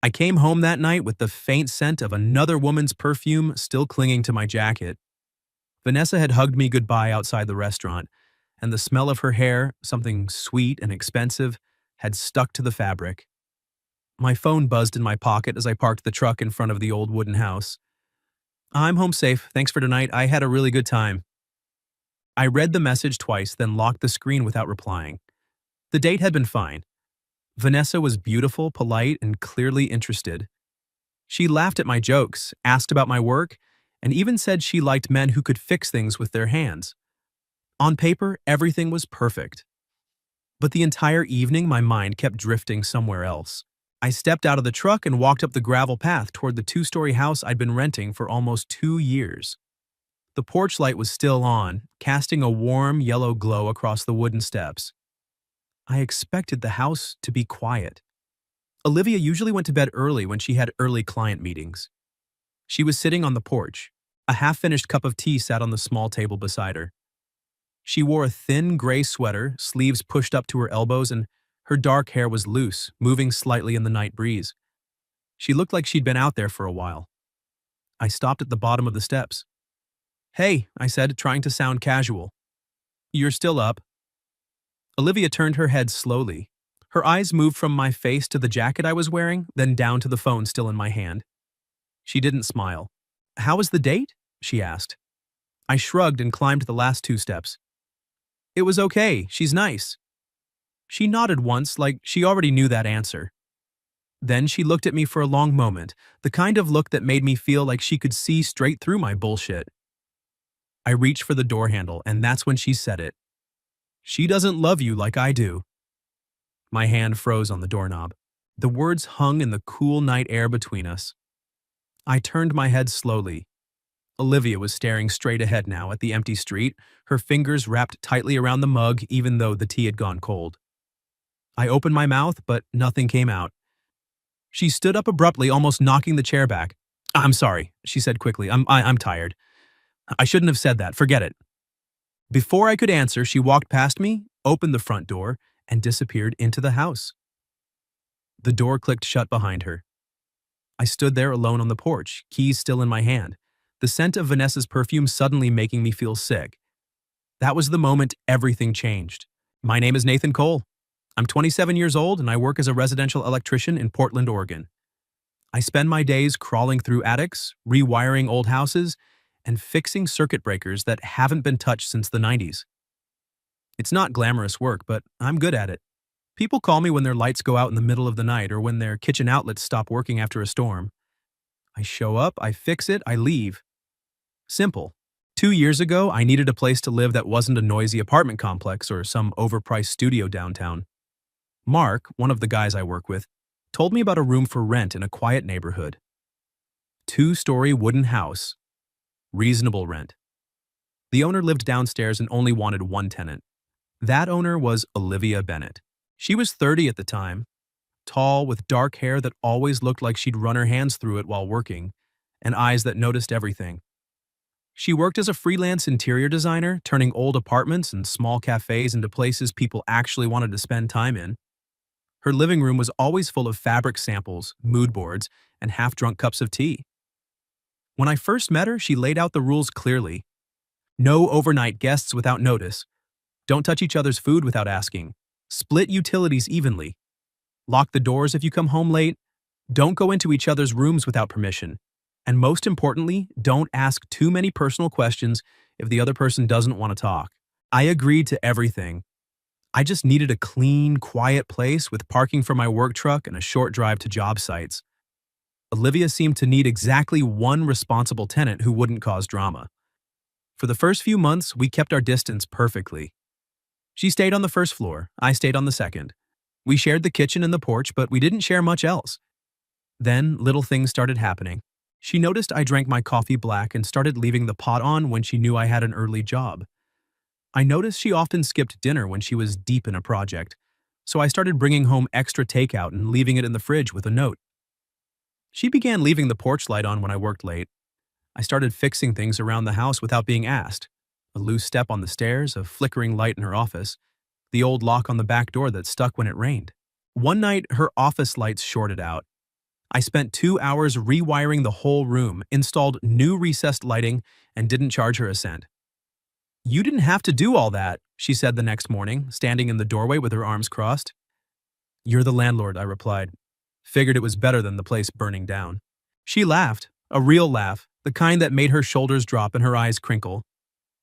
I came home that night with the faint scent of another woman's perfume still clinging to my jacket. Vanessa had hugged me goodbye outside the restaurant, and the smell of her hair, something sweet and expensive, had stuck to the fabric. My phone buzzed in my pocket as I parked the truck in front of the old wooden house. I'm home safe. Thanks for tonight. I had a really good time. I read the message twice, then locked the screen without replying. The date had been fine. Vanessa was beautiful, polite, and clearly interested. She laughed at my jokes, asked about my work, and even said she liked men who could fix things with their hands. On paper, everything was perfect. But the entire evening, my mind kept drifting somewhere else. I stepped out of the truck and walked up the gravel path toward the two-story house I'd been renting for almost 2 years. The porch light was still on, casting a warm yellow glow across the wooden steps. I expected the house to be quiet. Olivia usually went to bed early when she had early client meetings. She was sitting on the porch. A half-finished cup of tea sat on the small table beside her. She wore a thin gray sweater, sleeves pushed up to her elbows, and her dark hair was loose, moving slightly in the night breeze. She looked like she'd been out there for a while. I stopped at the bottom of the steps. "Hey," I said, trying to sound casual. "You're still up?" Olivia turned her head slowly. Her eyes moved from my face to the jacket I was wearing, then down to the phone still in my hand. She didn't smile. "How was the date?" she asked. I shrugged and climbed the last 2 steps. "It was okay. She's nice." She nodded once, like she already knew that answer. Then she looked at me for a long moment, the kind of look that made me feel like she could see straight through my bullshit. I reached for the door handle, and that's when she said it. "She doesn't love you like I do." My hand froze on the doorknob. The words hung in the cool night air between us. I turned my head slowly. Olivia was staring straight ahead now at the empty street, her fingers wrapped tightly around the mug even though the tea had gone cold. I opened my mouth, but nothing came out. She stood up abruptly, almost knocking the chair back. "I'm sorry," she said quickly. I'm tired. I shouldn't have said that. Forget it." Before I could answer, she walked past me, opened the front door, and disappeared into the house. The door clicked shut behind her. I stood there alone on the porch, keys still in my hand, the scent of Vanessa's perfume suddenly making me feel sick. That was the moment everything changed. My name is Nathan Cole. I'm 27 years old and I work as a residential electrician in Portland, Oregon. I spend my days crawling through attics, rewiring old houses, and fixing circuit breakers that haven't been touched since the 90s. It's not glamorous work, but I'm good at it. People call me when their lights go out in the middle of the night or when their kitchen outlets stop working after a storm. I show up, I fix it, I leave. Simple. 2 years ago, I needed a place to live that wasn't a noisy apartment complex or some overpriced studio downtown. Mark, one of the guys I work with, told me about a room for rent in a quiet neighborhood. 2-story wooden house. Reasonable rent. The owner lived downstairs and only wanted one tenant. That owner was Olivia Bennett. She was 30 at the time, tall with dark hair that always looked like she'd run her hands through it while working, and eyes that noticed everything. She worked as a freelance interior designer, turning old apartments and small cafes into places people actually wanted to spend time in. Her living room was always full of fabric samples, mood boards, and half-drunk cups of tea. When I first met her, she laid out the rules clearly. No overnight guests without notice. Don't touch each other's food without asking. Split utilities evenly. Lock the doors if you come home late. Don't go into each other's rooms without permission. And most importantly, don't ask too many personal questions if the other person doesn't want to talk. I agreed to everything. I just needed a clean, quiet place with parking for my work truck and a short drive to job sites. Olivia seemed to need exactly one responsible tenant who wouldn't cause drama. For the first few months, we kept our distance perfectly. She stayed on the first floor, I stayed on the second. We shared the kitchen and the porch, but we didn't share much else. Then, little things started happening. She noticed I drank my coffee black and started leaving the pot on when she knew I had an early job. I noticed she often skipped dinner when she was deep in a project, so I started bringing home extra takeout and leaving it in the fridge with a note. She began leaving the porch light on when I worked late. I started fixing things around the house without being asked. A loose step on the stairs, a flickering light in her office, the old lock on the back door that stuck when it rained. One night, her office lights shorted out. I spent 2 hours rewiring the whole room, installed new recessed lighting, and didn't charge her a cent. You didn't have to do all that, she said the next morning, standing in the doorway with her arms crossed. You're the landlord, I replied. Figured it was better than the place burning down. She laughed, a real laugh, the kind that made her shoulders drop and her eyes crinkle.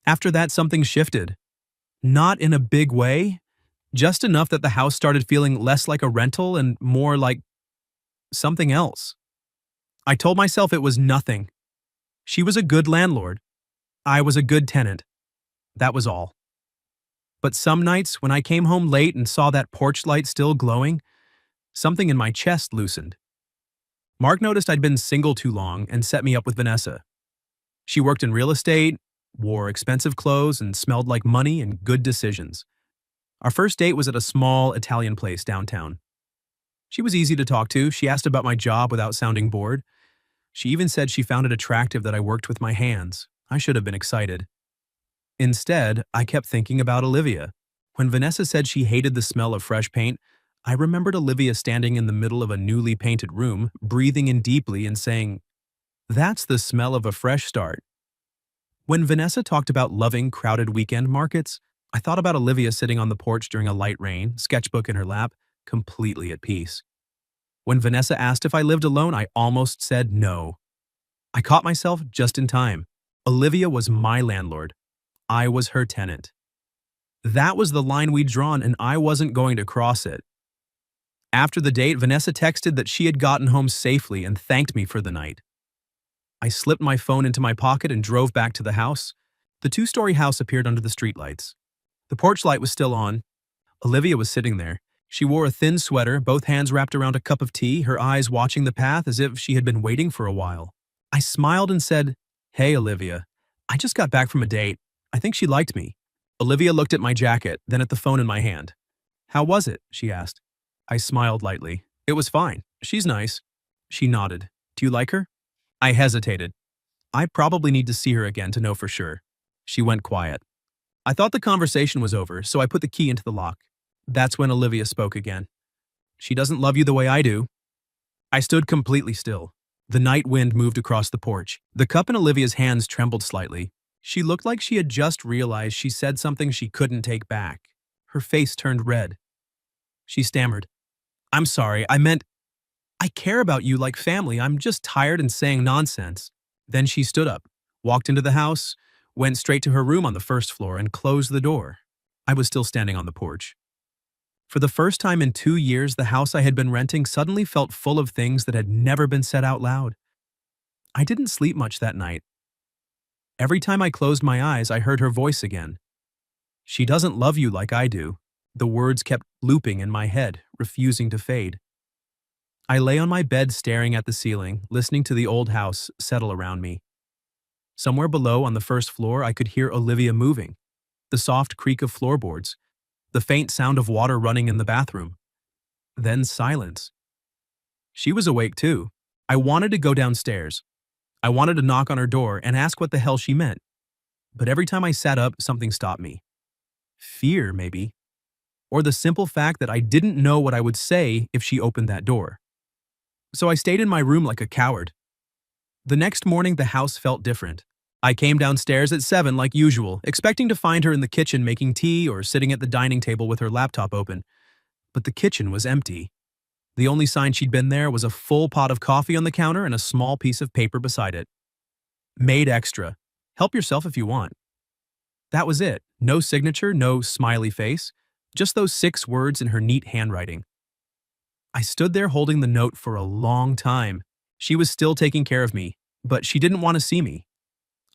After that, something shifted. Not in a big way, just enough that the house started feeling less like a rental and more like something else. I told myself it was nothing. She was a good landlord. I was a good tenant. That was all. But some nights, when I came home late and saw that porch light still glowing, something in my chest loosened. Mark noticed I'd been single too long and set me up with Vanessa. She worked in real estate, wore expensive clothes, and smelled like money and good decisions. Our first date was at a small Italian place downtown. She was easy to talk to. She asked about my job without sounding bored. She even said she found it attractive that I worked with my hands. I should have been excited. Instead, I kept thinking about Olivia. When Vanessa said she hated the smell of fresh paint, I remembered Olivia standing in the middle of a newly painted room, breathing in deeply and saying, "That's the smell of a fresh start." When Vanessa talked about loving crowded weekend markets, I thought about Olivia sitting on the porch during a light rain, sketchbook in her lap, completely at peace. When Vanessa asked if I lived alone, I almost said no. I caught myself just in time. Olivia was my landlord. I was her tenant. That was the line we'd drawn, and I wasn't going to cross it. After the date, Vanessa texted that she had gotten home safely and thanked me for the night. I slipped my phone into my pocket and drove back to the house. The two-story house appeared under the streetlights. The porch light was still on. Olivia was sitting there. She wore a thin sweater, both hands wrapped around a cup of tea, her eyes watching the path as if she had been waiting for a while. I smiled and said, "Hey, Olivia. I just got back from a date. I think she liked me." Olivia looked at my jacket, then at the phone in my hand. "How was it?" she asked. I smiled lightly. "It was fine. She's nice." She nodded. "Do you like her?" I hesitated. I probably need to see her again to know for sure. She went quiet. I thought the conversation was over, so I put the key into the lock. That's when Olivia spoke again. "She doesn't love you the way I do." I stood completely still. The night wind moved across the porch. The cup in Olivia's hands trembled slightly. She looked like she had just realized she said something she couldn't take back. Her face turned red. She stammered, "I'm sorry, I care about you like family. I'm just tired and saying nonsense." Then she stood up, walked into the house, went straight to her room on the first floor, and closed the door. I was still standing on the porch. For the first time in 2 years, the house I had been renting suddenly felt full of things that had never been said out loud. I didn't sleep much that night. Every time I closed my eyes, I heard her voice again. "She doesn't love you like I do." The words kept looping in my head, refusing to fade. I lay on my bed staring at the ceiling, listening to the old house settle around me. Somewhere below on the first floor, I could hear Olivia moving, the soft creak of floorboards, the faint sound of water running in the bathroom. Then silence. She was awake too. I wanted to go downstairs. I wanted to knock on her door and ask what the hell she meant. But every time I sat up, something stopped me. Fear, maybe. Or the simple fact that I didn't know what I would say if she opened that door. So I stayed in my room like a coward. The next morning, the house felt different. I came downstairs at 7 like usual, expecting to find her in the kitchen making tea or sitting at the dining table with her laptop open. But the kitchen was empty. The only sign she'd been there was a full pot of coffee on the counter and a small piece of paper beside it. "Made extra. Help yourself if you want." That was it. No signature, no smiley face. Just those 6 words in her neat handwriting. I stood there holding the note for a long time. She was still taking care of me, but she didn't want to see me.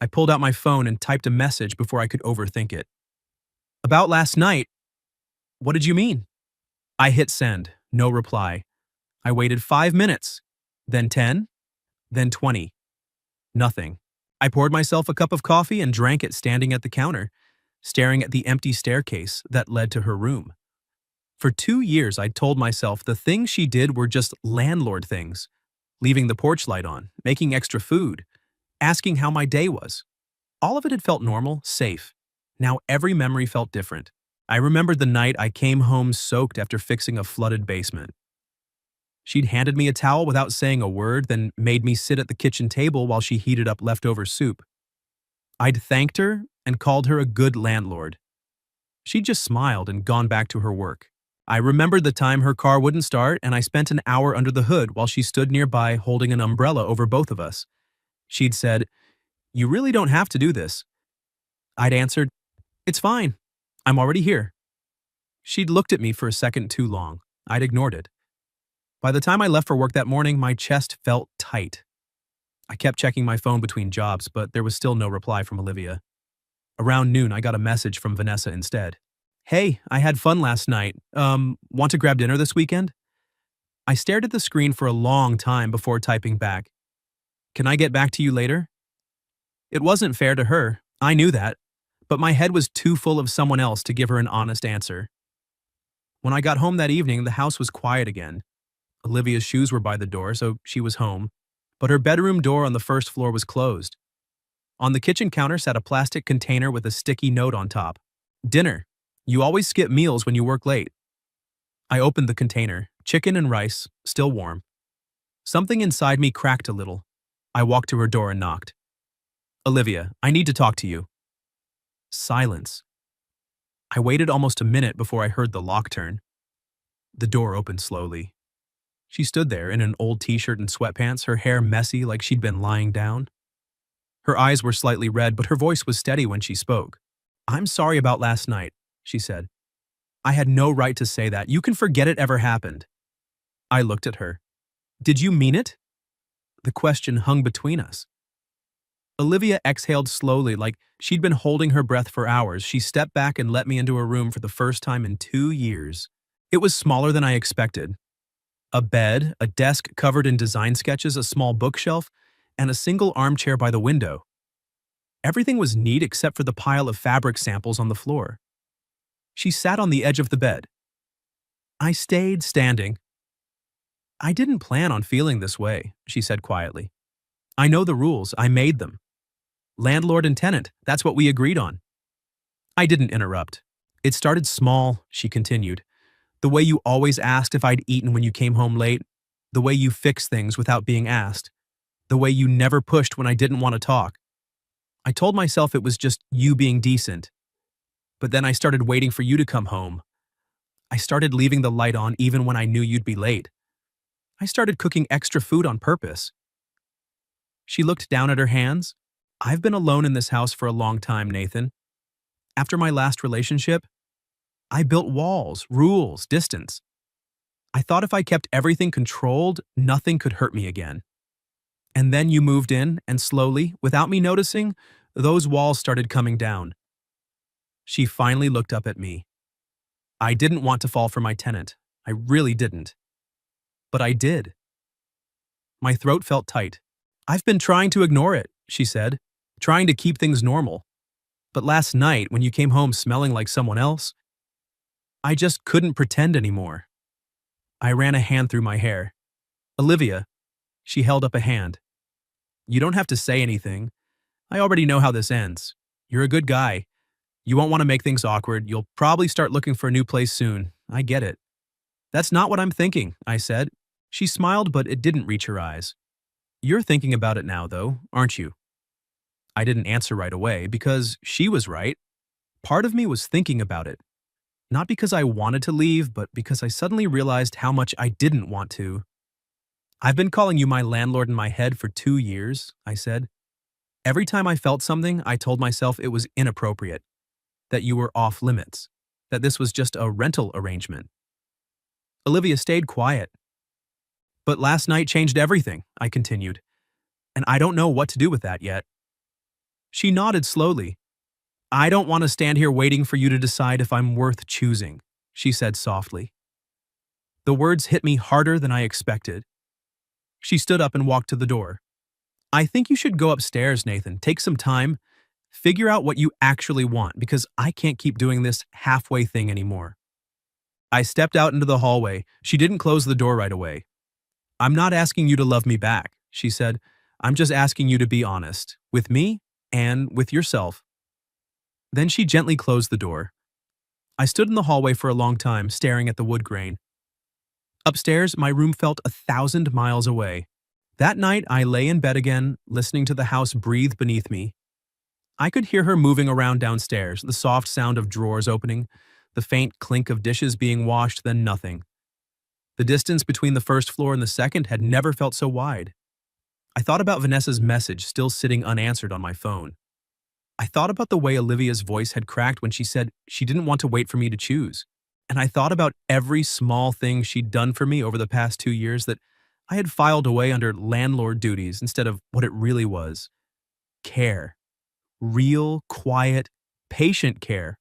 I pulled out my phone and typed a message before I could overthink it. "About last night." "What did you mean?" I hit send. No reply. I waited 5 minutes, then 10, then 20. Nothing. I poured myself a cup of coffee and drank it standing at the counter, staring at the empty staircase that led to her room. For 2 years, I'd told myself the things she did were just landlord things. Leaving the porch light on, making extra food, asking how my day was. All of it had felt normal, safe. Now every memory felt different. I remembered the night I came home soaked after fixing a flooded basement. She'd handed me a towel without saying a word, then made me sit at the kitchen table while she heated up leftover soup. I'd thanked her and called her a good landlord. She'd just smiled and gone back to her work. I remembered the time her car wouldn't start, and I spent an hour under the hood while she stood nearby holding an umbrella over both of us. She'd said, "You really don't have to do this." I'd answered, "It's fine. I'm already here." She'd looked at me for a second too long. I'd ignored it. By the time I left for work that morning, my chest felt tight. I kept checking my phone between jobs, but there was still no reply from Olivia. Around noon, I got a message from Vanessa instead. "Hey, I had fun last night. Want to grab dinner this weekend?" I stared at the screen for a long time before typing back, "Can I get back to you later?" It wasn't fair to her. I knew that. But my head was too full of someone else to give her an honest answer. When I got home that evening, the house was quiet again. Olivia's shoes were by the door, so she was home. But her bedroom door on the first floor was closed. On the kitchen counter sat a plastic container with a sticky note on top. "Dinner. You always skip meals when you work late." I opened the container. Chicken and rice, still warm. Something inside me cracked a little. I walked to her door and knocked. "Olivia, I need to talk to you." Silence. I waited almost a minute before I heard the lock turn. The door opened slowly. She stood there in an old t-shirt and sweatpants, her hair messy like she'd been lying down. Her eyes were slightly red, but her voice was steady when she spoke. "I'm sorry about last night," she said. "I had no right to say that. You can forget it ever happened." I looked at her. "Did you mean it?" The question hung between us. Olivia exhaled slowly, like she'd been holding her breath for hours. She stepped back and let me into her room for the first time in 2 years. It was smaller than I expected. A bed, a desk covered in design sketches, a small bookshelf, and a single armchair by the window. Everything was neat except for the pile of fabric samples on the floor. She sat on the edge of the bed. I stayed standing. "I didn't plan on feeling this way," she said quietly. "I know the rules. I made them. Landlord and tenant, that's what we agreed on." I didn't interrupt. "It started small," she continued. "The way you always asked if I'd eaten when you came home late. The way you fixed things without being asked. The way you never pushed when I didn't want to talk. I told myself it was just you being decent. But then I started waiting for you to come home. I started leaving the light on even when I knew you'd be late. I started cooking extra food on purpose." She looked down at her hands. "I've been alone in this house for a long time, Nathan. After my last relationship, I built walls, rules, distance. I thought if I kept everything controlled, nothing could hurt me again. And then you moved in, and slowly, without me noticing, those walls started coming down." She finally looked up at me. "I didn't want to fall for my tenant. I really didn't. But I did." My throat felt tight. "I've been trying to ignore it," she said, "trying to keep things normal. But last night, when you came home smelling like someone else, I just couldn't pretend anymore." I ran a hand through my hair. "Olivia," she held up a hand. "You don't have to say anything. I already know how this ends. You're a good guy. You won't want to make things awkward. You'll probably start looking for a new place soon. I get it." "That's not what I'm thinking," I said. She smiled, but it didn't reach her eyes. "You're thinking about it now, though, aren't you?" I didn't answer right away because she was right. Part of me was thinking about it. Not because I wanted to leave, but because I suddenly realized how much I didn't want to. "I've been calling you my landlord in my head for 2 years," I said. "Every time I felt something, I told myself it was inappropriate, that you were off limits, that this was just a rental arrangement." Olivia stayed quiet. "But last night changed everything," I continued, "and I don't know what to do with that yet." She nodded slowly. "I don't want to stand here waiting for you to decide if I'm worth choosing," she said softly. The words hit me harder than I expected. She stood up and walked to the door. "I think you should go upstairs, Nathan. Take some time. Figure out what you actually want, because I can't keep doing this halfway thing anymore." I stepped out into the hallway. She didn't close the door right away. "I'm not asking you to love me back," she said. "I'm just asking you to be honest, with me and with yourself." Then she gently closed the door. I stood in the hallway for a long time, staring at the wood grain. Upstairs, my room felt 1,000 miles away. That night, I lay in bed again, listening to the house breathe beneath me. I could hear her moving around downstairs, the soft sound of drawers opening, the faint clink of dishes being washed, then nothing. The distance between the first floor and the second had never felt so wide. I thought about Vanessa's message still sitting unanswered on my phone. I thought about the way Olivia's voice had cracked when she said she didn't want to wait for me to choose. And I thought about every small thing she'd done for me over the past 2 years that I had filed away under landlord duties instead of what it really was. Care. Real, quiet, patient care.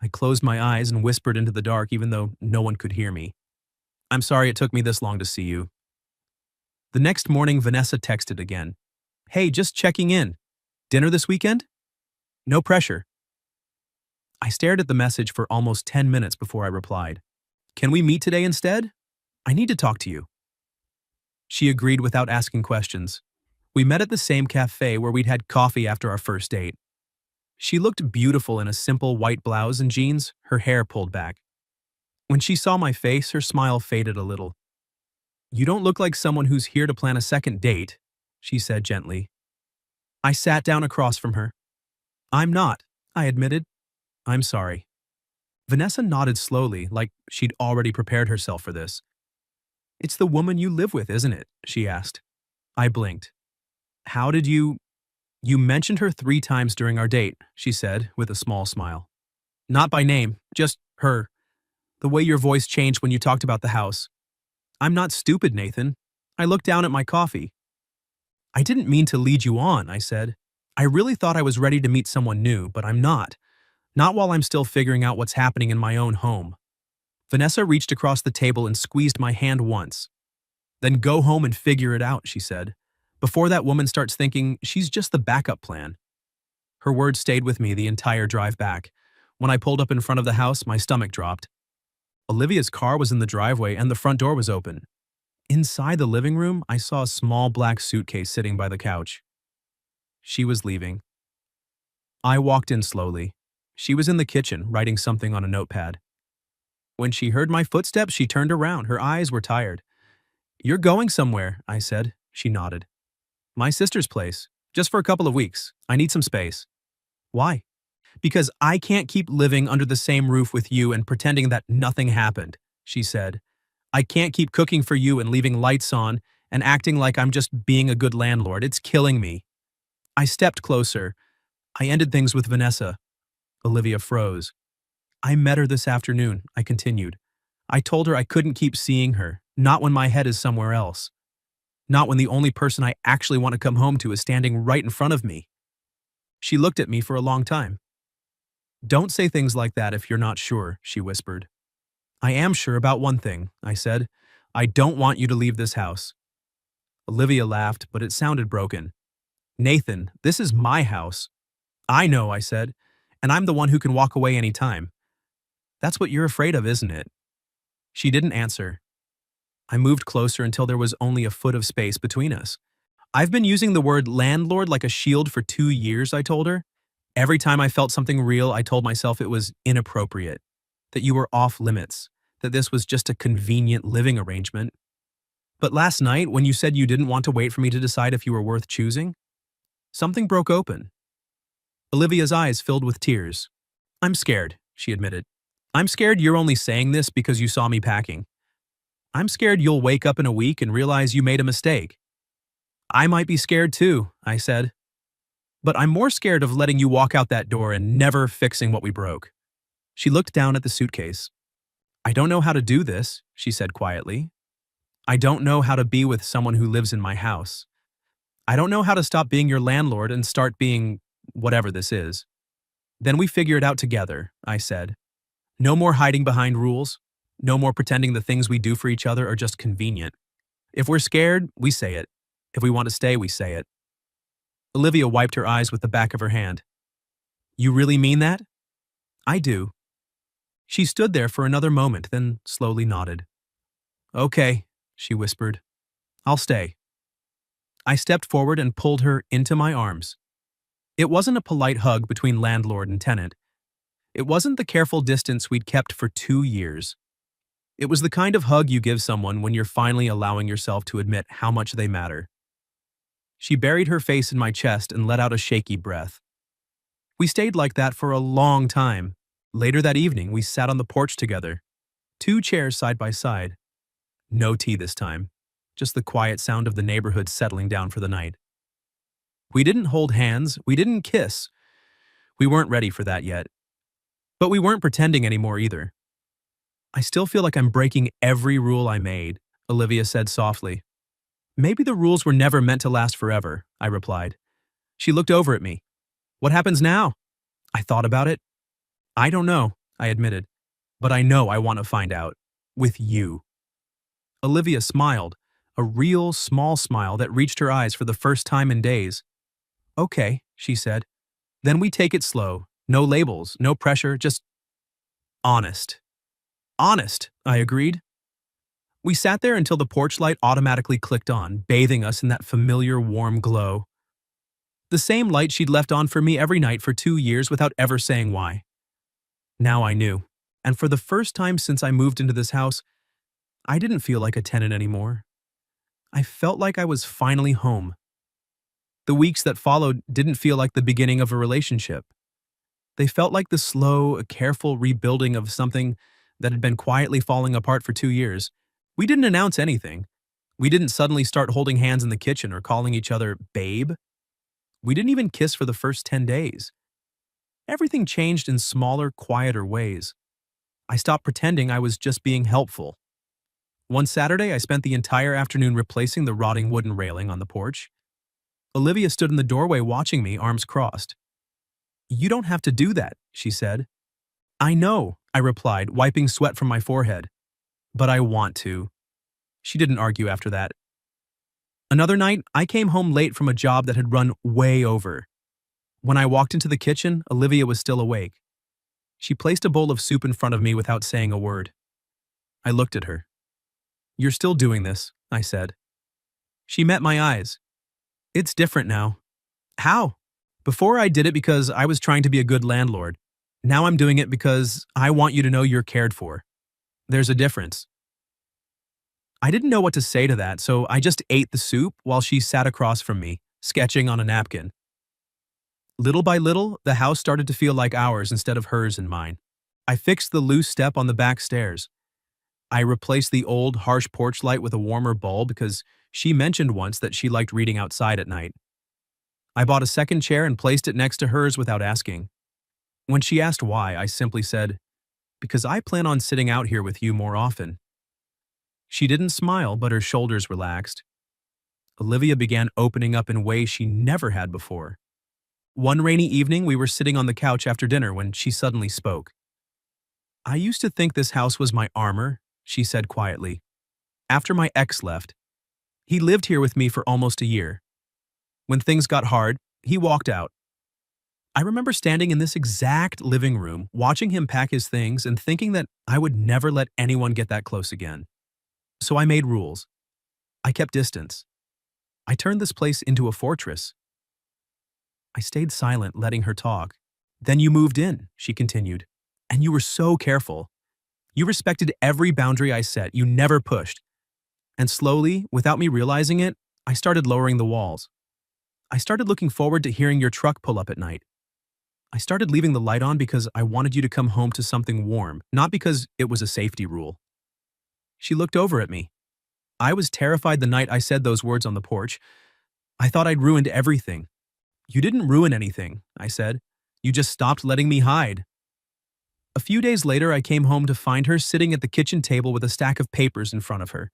I closed my eyes and whispered into the dark even though no one could hear me. I'm sorry it took me this long to see you. The next morning, Vanessa texted again. Hey, just checking in. Dinner this weekend? No pressure. I stared at the message for almost 10 minutes before I replied. Can we meet today instead? I need to talk to you. She agreed without asking questions. We met at the same cafe where we'd had coffee after our first date. She looked beautiful in a simple white blouse and jeans, her hair pulled back. When she saw my face, her smile faded a little. You don't look like someone who's here to plan a second date, she said gently. I sat down across from her. I'm not, I admitted. I'm sorry. Vanessa nodded slowly, like she'd already prepared herself for this. It's the woman you live with, isn't it? She asked. I blinked. How did you... You mentioned her 3 times during our date, she said with a small smile. Not by name, just her. The way your voice changed when you talked about the house. I'm not stupid, Nathan. I looked down at my coffee. I didn't mean to lead you on, I said. I really thought I was ready to meet someone new, but I'm not. Not while I'm still figuring out what's happening in my own home. Vanessa reached across the table and squeezed my hand once. Then go home and figure it out, she said, before that woman starts thinking she's just the backup plan. Her words stayed with me the entire drive back. When I pulled up in front of the house, my stomach dropped. Olivia's car was in the driveway and the front door was open. Inside the living room, I saw a small black suitcase sitting by the couch. She was leaving. I walked in slowly. She was in the kitchen, writing something on a notepad. When she heard my footsteps, she turned around. Her eyes were tired. You're going somewhere, I said. She nodded. My sister's place. Just for a couple of weeks. I need some space. Why? Because I can't keep living under the same roof with you and pretending that nothing happened, she said. I can't keep cooking for you and leaving lights on and acting like I'm just being a good landlord. It's killing me. I stepped closer. I ended things with Vanessa. Olivia froze. I met her this afternoon, I continued. I told her I couldn't keep seeing her, not when my head is somewhere else. Not when the only person I actually want to come home to is standing right in front of me. She looked at me for a long time. Don't say things like that if you're not sure, she whispered. I am sure about one thing, I said. I don't want you to leave this house. Olivia laughed, but it sounded broken. Nathan, this is my house. I know, I said, and I'm the one who can walk away any time. That's what you're afraid of, isn't it? She didn't answer. I moved closer until there was only a foot of space between us. I've been using the word landlord like a shield for 2 years, I told her. Every time I felt something real, I told myself it was inappropriate, that you were off limits, that this was just a convenient living arrangement. But last night, when you said you didn't want to wait for me to decide if you were worth choosing, something broke open. Olivia's eyes filled with tears. I'm scared, she admitted. I'm scared you're only saying this because you saw me packing. I'm scared you'll wake up in a week and realize you made a mistake. I might be scared too, I said. But I'm more scared of letting you walk out that door and never fixing what we broke. She looked down at the suitcase. I don't know how to do this, she said quietly. I don't know how to be with someone who lives in my house. I don't know how to stop being your landlord and start being whatever this is. Then we figure it out together, I said. No more hiding behind rules. No more pretending the things we do for each other are just convenient. If we're scared, we say it. If we want to stay, we say it. Olivia wiped her eyes with the back of her hand. You really mean that? I do. She stood there for another moment, then slowly nodded. Okay, she whispered. I'll stay. I stepped forward and pulled her into my arms. It wasn't a polite hug between landlord and tenant. It wasn't the careful distance we'd kept for 2 years. It was the kind of hug you give someone when you're finally allowing yourself to admit how much they matter. She buried her face in my chest and let out a shaky breath. We stayed like that for a long time. Later that evening, we sat on the porch together, two chairs side by side. No tea this time, just the quiet sound of the neighborhood settling down for the night. We didn't hold hands, we didn't kiss. We weren't ready for that yet. But we weren't pretending anymore either. I still feel like I'm breaking every rule I made, Olivia said softly. Maybe the rules were never meant to last forever, I replied. She looked over at me. What happens now? I thought about it. I don't know, I admitted. But I know I want to find out. With you. Olivia smiled, a real small smile that reached her eyes for the first time in days. Okay, she said. Then we take it slow. No labels, no pressure, just honest. Honest, I agreed. We sat there until the porch light automatically clicked on, bathing us in that familiar warm glow. The same light she'd left on for me every night for 2 years without ever saying why. Now I knew, and for the first time since I moved into this house, I didn't feel like a tenant anymore. I felt like I was finally home. The weeks that followed didn't feel like the beginning of a relationship. They felt like the slow, careful rebuilding of something that had been quietly falling apart for 2 years. We didn't announce anything. We didn't suddenly start holding hands in the kitchen or calling each other babe. We didn't even kiss for the first 10 days. Everything changed in smaller, quieter ways. I stopped pretending I was just being helpful. One Saturday, I spent the entire afternoon replacing the rotting wooden railing on the porch. Olivia stood in the doorway watching me, arms crossed. You don't have to do that, she said. I know, I replied, wiping sweat from my forehead. But I want to. She didn't argue after that. Another night, I came home late from a job that had run way over. When I walked into the kitchen, Olivia was still awake. She placed a bowl of soup in front of me without saying a word. I looked at her. You're still doing this, I said. She met my eyes. It's different now. How? Before I did it because I was trying to be a good landlord. Now I'm doing it because I want you to know you're cared for. There's a difference. I didn't know what to say to that, so I just ate the soup while she sat across from me, sketching on a napkin. Little by little, the house started to feel like ours instead of hers and mine. I fixed the loose step on the back stairs. I replaced the old, harsh porch light with a warmer bulb because she mentioned once that she liked reading outside at night. I bought a second chair and placed it next to hers without asking. When she asked why, I simply said, because I plan on sitting out here with you more often. She didn't smile, but her shoulders relaxed. Olivia began opening up in ways she never had before. One rainy evening, we were sitting on the couch after dinner when she suddenly spoke. I used to think this house was my armor, she said quietly. After my ex left, he lived here with me for almost a year. When things got hard, he walked out. I remember standing in this exact living room, watching him pack his things and thinking that I would never let anyone get that close again. So I made rules. I kept distance. I turned this place into a fortress. I stayed silent, letting her talk. Then you moved in, she continued. And you were so careful. You respected every boundary I set. You never pushed. And slowly, without me realizing it, I started lowering the walls. I started looking forward to hearing your truck pull up at night. I started leaving the light on because I wanted you to come home to something warm, not because it was a safety rule. She looked over at me. I was terrified the night I said those words on the porch. I thought I'd ruined everything. You didn't ruin anything, I said. You just stopped letting me hide. A few days later, I came home to find her sitting at the kitchen table with a stack of papers in front of her.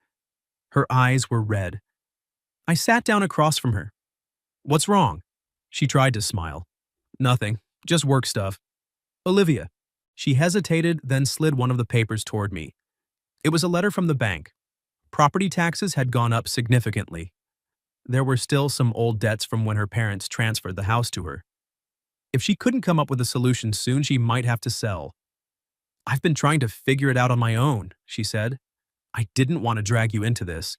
Her eyes were red. I sat down across from her. What's wrong? She tried to smile. Nothing, just work stuff. Olivia. She hesitated, then slid one of the papers toward me. It was a letter from the bank. Property taxes had gone up significantly. There were still some old debts from when her parents transferred the house to her. If she couldn't come up with a solution soon, she might have to sell. I've been trying to figure it out on my own, she said. I didn't want to drag you into this.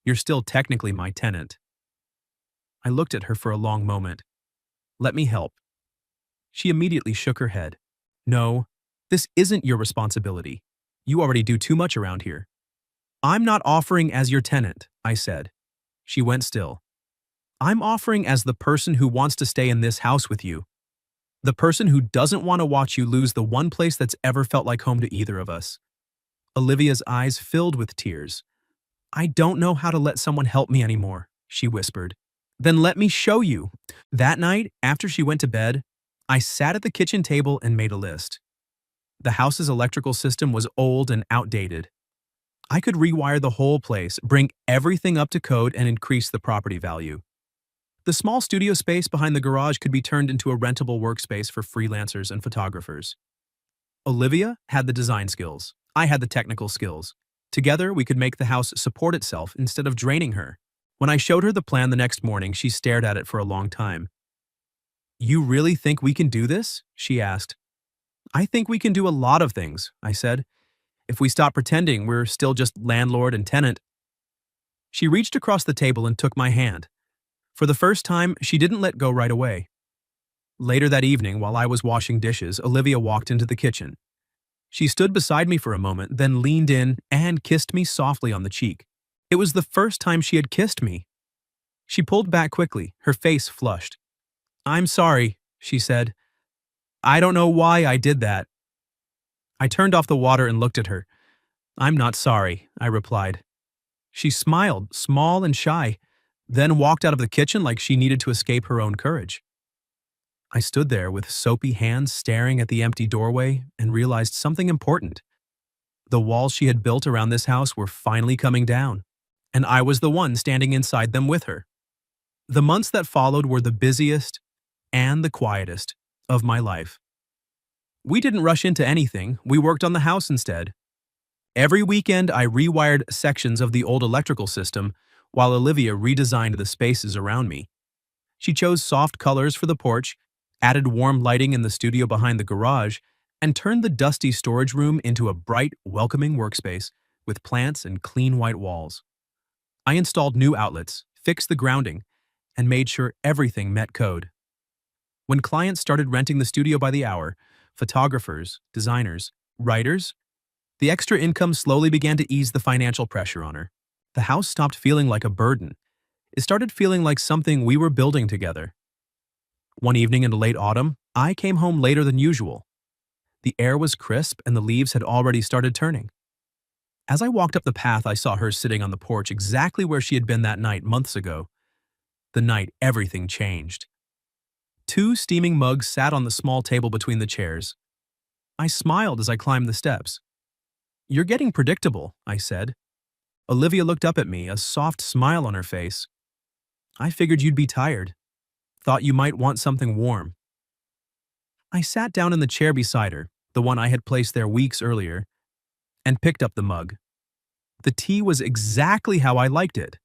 You're still technically my tenant. I looked at her for a long moment. Let me help. She immediately shook her head. No, this isn't your responsibility. You already do too much around here. I'm not offering as your tenant, I said. She went still. I'm offering as the person who wants to stay in this house with you. The person who doesn't want to watch you lose the one place that's ever felt like home to either of us. Olivia's eyes filled with tears. I don't know how to let someone help me anymore, she whispered. Then let me show you. That night, after she went to bed, I sat at the kitchen table and made a list. The house's electrical system was old and outdated. I could rewire the whole place, bring everything up to code, and increase the property value. The small studio space behind the garage could be turned into a rentable workspace for freelancers and photographers. Olivia had the design skills. I had the technical skills. Together, we could make the house support itself instead of draining her. When I showed her the plan the next morning, she stared at it for a long time. You really think we can do this? She asked. I think we can do a lot of things, I said. If we stop pretending we're still just landlord and tenant. She reached across the table and took my hand. For the first time, she didn't let go right away. Later that evening, while I was washing dishes, Olivia walked into the kitchen. She stood beside me for a moment, then leaned in and kissed me softly on the cheek. It was the first time she had kissed me. She pulled back quickly, her face flushed. I'm sorry, she said. I don't know why I did that. I turned off the water and looked at her. I'm not sorry, I replied. She smiled, small and shy, then walked out of the kitchen like she needed to escape her own courage. I stood there with soapy hands staring at the empty doorway and realized something important. The walls she had built around this house were finally coming down, and I was the one standing inside them with her. The months that followed were the busiest and the quietest of my life. We didn't rush into anything, we worked on the house instead. Every weekend, I rewired sections of the old electrical system while Olivia redesigned the spaces around me. She chose soft colors for the porch, added warm lighting in the studio behind the garage, and turned the dusty storage room into a bright, welcoming workspace with plants and clean white walls. I installed new outlets, fixed the grounding, and made sure everything met code. When clients started renting the studio by the hour, photographers, designers, writers, the extra income slowly began to ease the financial pressure on her. The house stopped feeling like a burden. It started feeling like something we were building together. One evening in the late autumn, I came home later than usual. The air was crisp and the leaves had already started turning. As I walked up the path, I saw her sitting on the porch exactly where she had been that night months ago. The night everything changed. 2 steaming mugs sat on the small table between the chairs. I smiled as I climbed the steps. You're getting predictable, I said. Olivia looked up at me, a soft smile on her face. I figured you'd be tired. Thought you might want something warm. I sat down in the chair beside her, the one I had placed there weeks earlier, and picked up the mug. The tea was exactly how I liked it.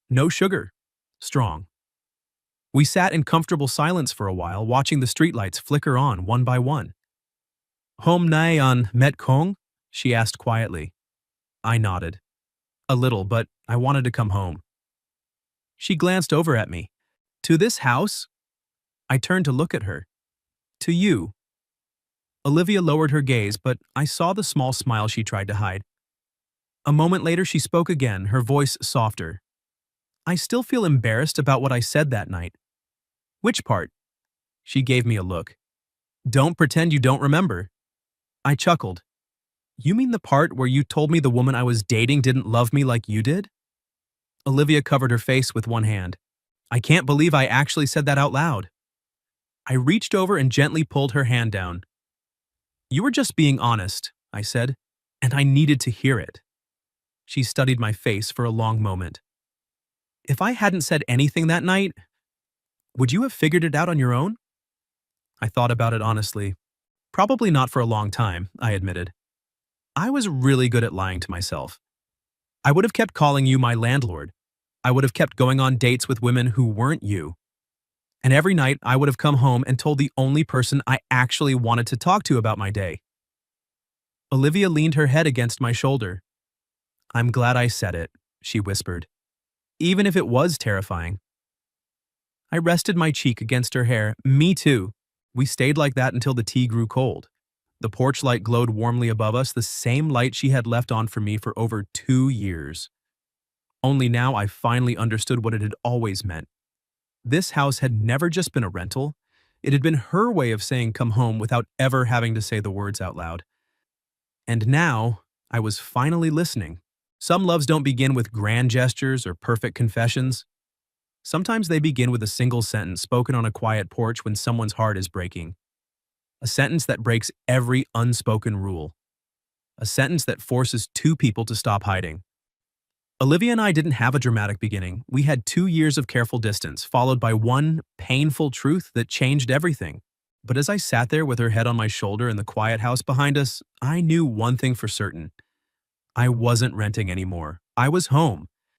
No sugar. Strong. We sat in comfortable silence for a while, watching the streetlights flicker on one by one. Home nay on Met Kong? She asked quietly. I nodded. A little, but I wanted to come home. She glanced over at me. To this house? I turned to look at her. To you. Olivia lowered her gaze, but I saw the small smile she tried to hide. A moment later, she spoke again, her voice softer. I still feel embarrassed about what I said that night. Which part? She gave me a look. Don't pretend you don't remember. I chuckled. You mean the part where you told me the woman I was dating didn't love me like you did? Olivia covered her face with one hand. I can't believe I actually said that out loud. I reached over and gently pulled her hand down. You were just being honest, I said, and I needed to hear it. She studied my face for a long moment. If I hadn't said anything that night, would you have figured it out on your own? I thought about it honestly. Probably not for a long time, I admitted. I was really good at lying to myself. I would have kept calling you my landlord. I would have kept going on dates with women who weren't you. And every night I would have come home and told the only person I actually wanted to talk to about my day. Olivia leaned her head against my shoulder. I'm glad I said it, she whispered. Even if it was terrifying. I rested my cheek against her hair. Me too. We stayed like that until the tea grew cold. The porch light glowed warmly above us, the same light she had left on for me for over 2 years. Only now I finally understood what it had always meant. This house had never just been a rental. It had been her way of saying come home without ever having to say the words out loud. And now, I was finally listening. Some loves don't begin with grand gestures or perfect confessions. Sometimes they begin with a single sentence spoken on a quiet porch when someone's heart is breaking. A sentence that breaks every unspoken rule. A sentence that forces two people to stop hiding. Olivia and I didn't have a dramatic beginning. We had 2 years of careful distance, followed by one painful truth that changed everything. But as I sat there with her head on my shoulder in the quiet house behind us, I knew one thing for certain. I wasn't renting anymore. I was home.